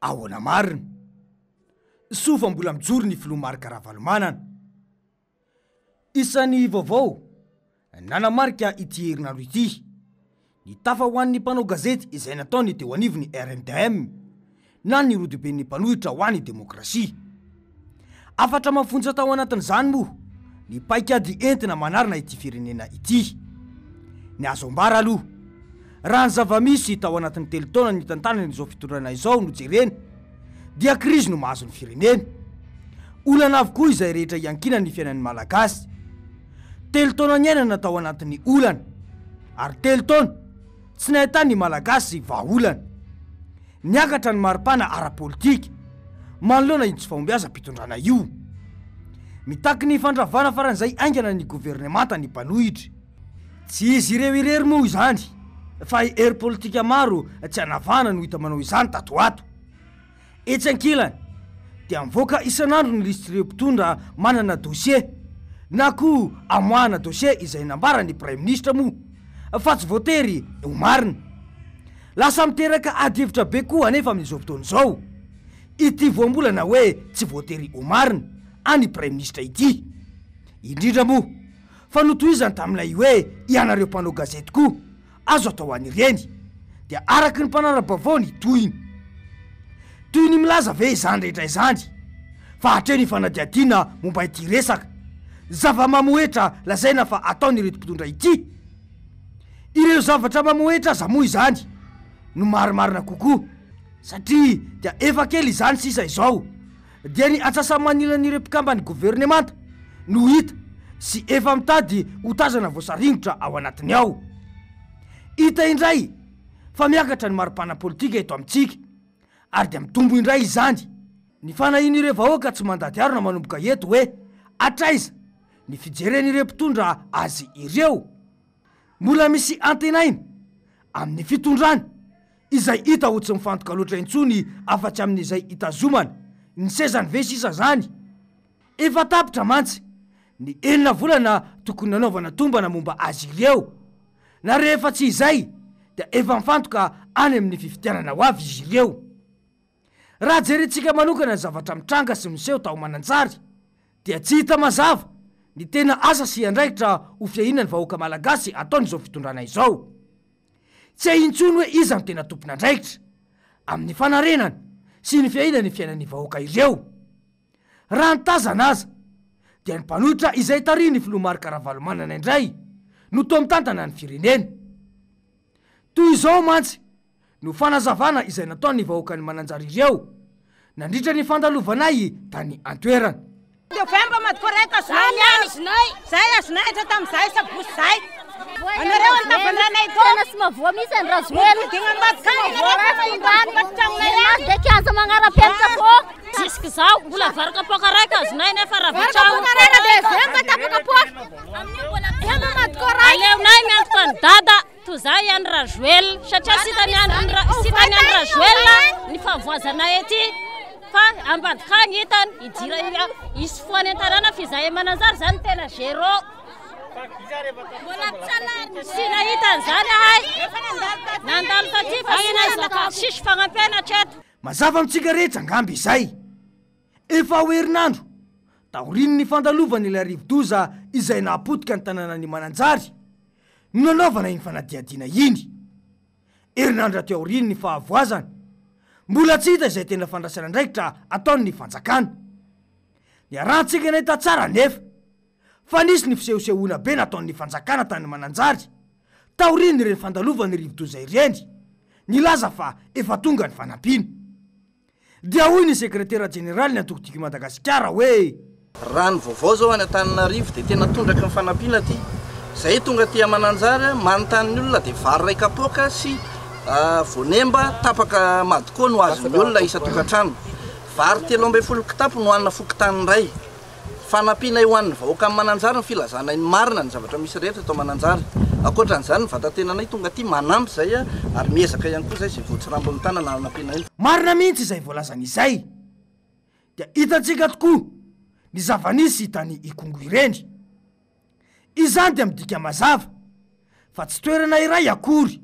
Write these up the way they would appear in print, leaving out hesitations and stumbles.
ahoana marina sofa mbola mijoro ny filoha marika Ravalomanana. Isan'ny vaovao nanamarika ity herinandro ity ny tafa ho an'ny mpanao gazety izay nataony teo anivony RNDM na ny rodoben'ny mpanohitra ho an'ny demokrasia. Afatra mafonja tao anatin'izany moa ny paikady entina manarina ity firenena ity. Ny azo ambara aloha raha ny zava-misy tao anatin'ny telo taona ny tantanany izao fitondrana izao no jerena dia krizy no mahazo ny firenena. Olana avokoa izay rehetra iankina ny fiainan'ny malagasy. Telo taona niainana tao anatin'ny olana ary telo taona tsy nahitany malagasy vahaolana. Niakatra ny maripana ara-politika manoloana itsy fahombiaza mpitondrana io. Mitaky ny fandravana faran'izay aingana ny governemanta ny mpanohitra. Tsy izy ireo irery moa izany fa hery politika maro tsy hanavana no hita manao izany tato ato. Etsy ankilany dia mivoaka isan'andro ny listireo mpitondra manana dossier na koa amoahana dossier izay nambara ny Premier Ministre moa fa tsy voatery ho marina. Lasa miteraka adihevitra be koa anefa amin'izao fotoana izao ity voambolana hoe tsy voatery ho marina any Premier Ministre ity. Indrindra moa fa notohizany taminay hoe ianareo mpanao gazety koa azo atao anireny dia araky ny mpanara-bavao ny tohiny. Toy ny milaza ve izany rehetra izany fa hatreny fanadiadiana momba ity resaka zava-mamoetra lazaina fa ataony ireto mpitondra ity. Ireo zavatra mamoetra aza moa izany no marimarina kokoa satria dia efa kely izany sisa izao dia ny atsasa manilan'ireo mpikambany governemanta no hita sy efa mitady ho tazana voasaringotra ao anatiny ao. Hita indray fa miakatra ny maripana politika eto amintsika ary dia mitombo indray izany. Ny fanahin'ireo vahoaka tsy mandady arona manomboka eto hoe atraiza ny fijeren'ireo mpitondra azy ireo. Mbola misy antenaina amin'ny fitondrany izay hita ho tsy mifantoka loatra intsony afatsy amin'izay hitazomana ny sezany ve sisa zany. Efa tapitra mantsy ny 9 volana tokony nanaovana tombana momba azy ireo na rehefa tsy izay dia efa mifantoka any amin'ny fifitianana ho avy izy ireo. Raha jerentsika manokana ny zavatra mitranga sy miseho tao mananjary dia tsy hita mazava ny tena asa sy andraikitra ho fiahinany vahoaka malagasy ataon'izao fitondrana izao. Tsy ahintsony hoe iza ny tena tompona andraikitra amin'ny fanarenana sy ny fiahinany fiainan'ny vahoaka ireo. Raha nitazana aza dia ny mpanohitra izay tarihy ny filoha marika Ravalomanana indray no toa mitantana ny firenena. Toy izao mantsy no fanazavana izay nataon'ny vahoakany mananjary ireo nandritra ny fandalovanay tany antoerana. Novemba matkoreka zay azinahitra tamin'izay sabosy zay anareo antavananay tena sy mavoa misy ny razoely digna matkaidekiaza magnara-penitra fo jusque zao mbola varaka poka raika azinay nefa rahavitrao dezemba tapaka poka amin'io mbola aleonay miantoka ny dada toy zay ihany razoely satria sitany any razoely ny fahavoazanay ety fa ambadikany hitany idira isy foany an-tanàna fizahay mananjary zany tena zéro. Sy nahitany zany ahay nandalo taty fa sinazaka sisy fagnampena hatreto. Mazava amintsika rehetra angamby izay efa ho herinandro taoriny ny fandalovany ilay rivo-doza izay nahapotika ny tanànany mananjary no nanaovana iny fanadiadiana iny. Herinandro aty aoriny ny fahavoazana mbola tsy hita izay tena fandraisana andraikitra ataon'ny fanjakana. Ny arantsika nahita tsara nefa fa nisy ny fisehosehoana be nataon'ny fanjakana tany mananjary taoriny ireny fandalovany rivo-doza ireny nilaza fa efa tonga ny fanampiana. Dia hoy ny sekretera jeneraly ny antokotiko Madagasikara hoe raha ny vaovao zao any Antananarivo dia tena tondraka ny fanampiana ty zay tonga ty mananjary manontany olona dia vary ray kapoka sy voanemba tapaka madikoa no azo ny olona isa tokantrano. Vary 13 kitapo no hanina fokotany iray. Fanampiana eo an'ny vahoaka amin'ny mananjary ny filazana ny marina ny zavatra misy rehetra atao mananjary. Ankoatran'izany ny vatantenanay tonga ty manampy zay ary miezaka ihany koa zay zay voatsirambo ny tanana hanampiana iny. Marina mihitsy izay voalazana izay dia hitantsika tokoa ny zava-nisy hitany ikongo ireny. Izany dia midika mazava fa tsy toerana iray akory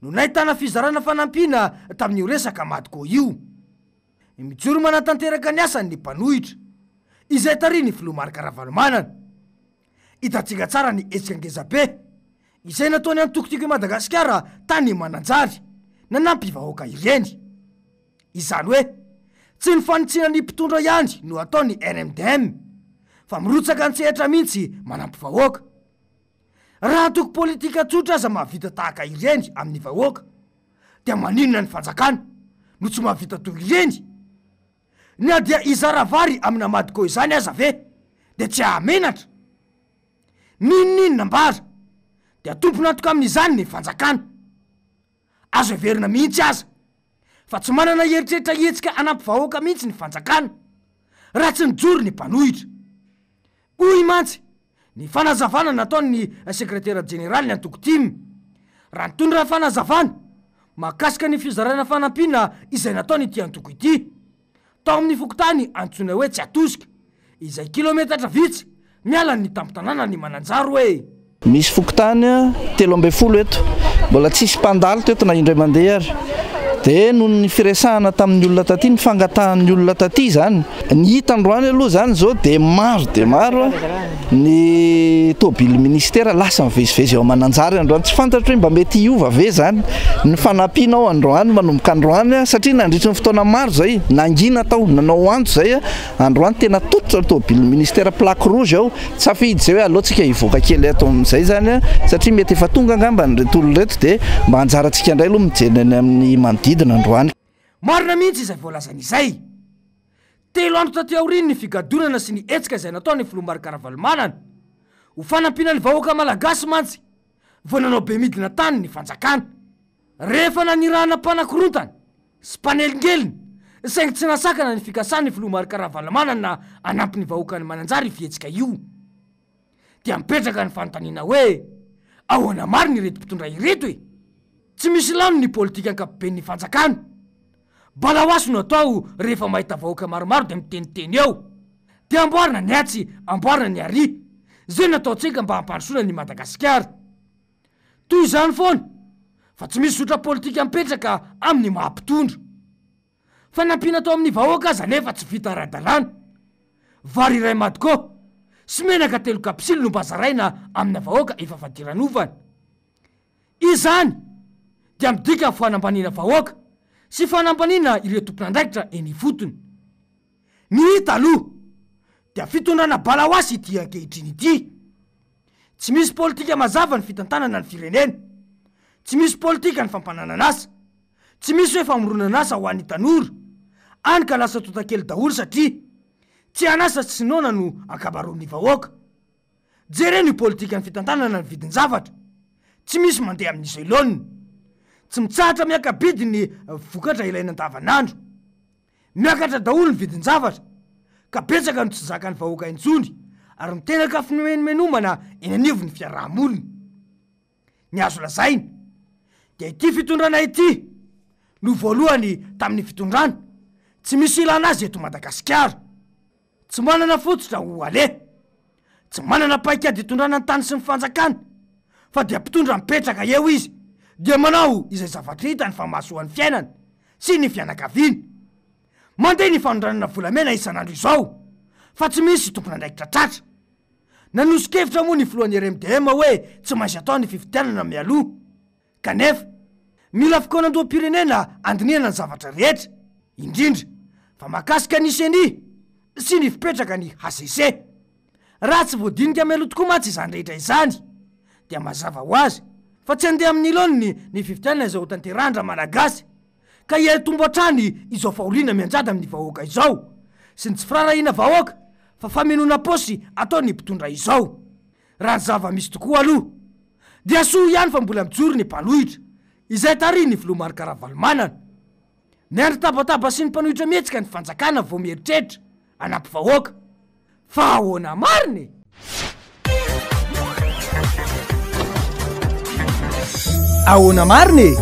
no nahitana fizarana fanampiana tamin'io resaka madiko io. mijoro manatanteraka ny asany mpanohitra izay tary ny filoha Marc Ravalomanana. Hitantsika tsara ny hetsika ngezabe izay nataony antokotiko i Madagasikara tany Mananjary nanampy-vahoaka ireny. Izany hoe tsy ny fanitsiana ny mpitondra ihany no ataony RMDM fa mirotsaka ny tsehatra mihitsy manampy-vahoaka. Raha toko politika tsotra aza mahavita tahaka ireny amin'ny vahoaka dia maninona ny fanjakana no tsy mahavita toy ireny? Na dia izara vary amina madiko izany aza ve dia tsy ahamenatra? Ninona mbara dia tompona antoka amin'izany ny fanjakana. Azo heverina mihitsy aza fa tsy manana heritreritra hetsika anampy-vahoaka mihitsy ny fanjakana raha tsy nijoro ny mpanohitra. Hoy mantsy ny fanazavana nataony ny sekretera jeneraly ny antoko-timy raha nitondra fanazavana mahakasika ny fizarana fanampiana izay nataony ity antoko ity tao amin'ny fokotany antsoina hoe tsy atosika izay kilometatra vitsy miala ny tampotanàna ny Mananjary hoe misy fokotany 13 eto mbola tsisy mpandalo teto na indray mandeha ary dia noho ny firesahana tamin'ny olona taty ny fangatahan'ny olona taty zany ny hita androany aloha zany zao dia maro ny tobily ministera lasa mivezivezy eo Mananjary androany. Tsy fantatro hoe mba mety hiova ve zany ny fanampiana ao androany manomboka androany satria nandritry ny fotoana maro zay nangina tao nanao anjo zay androany tena tototra tobily ministera plaque rouge ao tsafidy zay hoe alohantsika hivoaka kely ato amin'izay zany satria mety efa tonga angamba nyreto olona reto dia mba anjarantsika indray aloha mijenany amin'ny manodidina androany. Marina mihitsy izay voalazan'izay. 3 andro taty aoriny ny figadonana sy ny hetsika izay nataony filoha Marc Ravalomanana ho fanampiana ny vahoaka malagasy mantsy vao nanao be midina tany ny fanjakana. Rehefa nanirahana mpanakorontana sy mpanelingely saingy tsy nasakana ny fikasany filoha Marc Ravalomanana anampy ny vahoaka ny Mananjary fihetsika io dia mipetraka ny fanontaniana hoe ahoana marina ireto mpitondra ireto e? Tsy misy lano ny politika ankapoben'ny fanjakana. Balahoaso no atao rehefa mahita vahoaka maromaro dia miteniteny eo dia amboarina ny atsy amboarina ny ary zay nataontsika mba hampandrosoana ny Madagasikara. Toy izany foana fa tsy misy sotra politika mipetraka amin'ny mahampitondra. Fanampiana tao amin'ny vahoaka aza nefa tsy vita ara-dalàna. Vary iray madiko sy menaka 3 kapisily no mba zaraina amina vahoaka efa fadiran'ovana. Izany dia midika ny fanambaniana vahoaka sy fanambaniana ireo tompon'andraikitra eny fotony. Ny hita aloha dia fitondrana balahoasy ity ankehitriny ity. Tsy misy politika mazava ny fitantanana ny firenena. Tsy misy politika ny fampananana asa. Tsy misy hoe famoronana asa ho an'ny tanora. Any ka lasa totakely daholo satria tsy anasa tsy noana no akabaron'ny vahoaka. Jereny ny politika ny fitantanana ny vidin-javatra. Tsy misy mandeha amin'izay laoniny. Tsy mitsahatra miakabidy ny vokatra ilaina andavanandro. Miakatra daholo ny vidin-javatra ka betsaka no tsy zakany vahoaka intsony ary mitenaka fimenomenomana eny anivon'ny fiarahamonina. Ny azo lazaina dia ity fitondrana ity no voalohany tamin'ny fitondrana tsy misy ilana azy eto Madagasikara. Tsy manana fototra ho ale, tsy manana paikady hitondrana ny tany sy ny fanjakana fa dia mpitondra mipetraka eo izy dia manao izay zavatra hita ny famahasoan'ny fiainana sy ny fianakaviana. Mandeha ny fanondranana volamena isan'andro izao fa tsy misy tompon'andraikitra tratra. Nanosokevitra moa ny filohan'ny RMDM hoe tsy maintsy atao ny fifidianana mialoha kanefa mila fokonan-doham-pirenena andinihana ny zavatra rehetra indrindra fa mahakasika ny CENI sy ny fipetraka ny HCC. Raha tsy voadinika mialoha tokoa mantsy izany rehetra izany dia mazava ho azy fa tsy andeha amin'ny laoniny ny fifidianana izay ho tanterahindra malagasy ka hiatombo hatrany izao fahoriana mianjady amin'ny vahoaka izao sy ny tsy firarahiana vahoaka fa famenoana posy ataony mpitondra izao. Raha ny zava-misy tokoa aloha dia soa ihany fa mbola mijoro ny mpanohitra izay tary ny filoha Marc Ravalomanana. Miandry tabataba sy ny mpanohitra mihetsika ny fanjakana vao mieritreritra anampy vahoaka fa ahoana mariny. Ahoana mariny.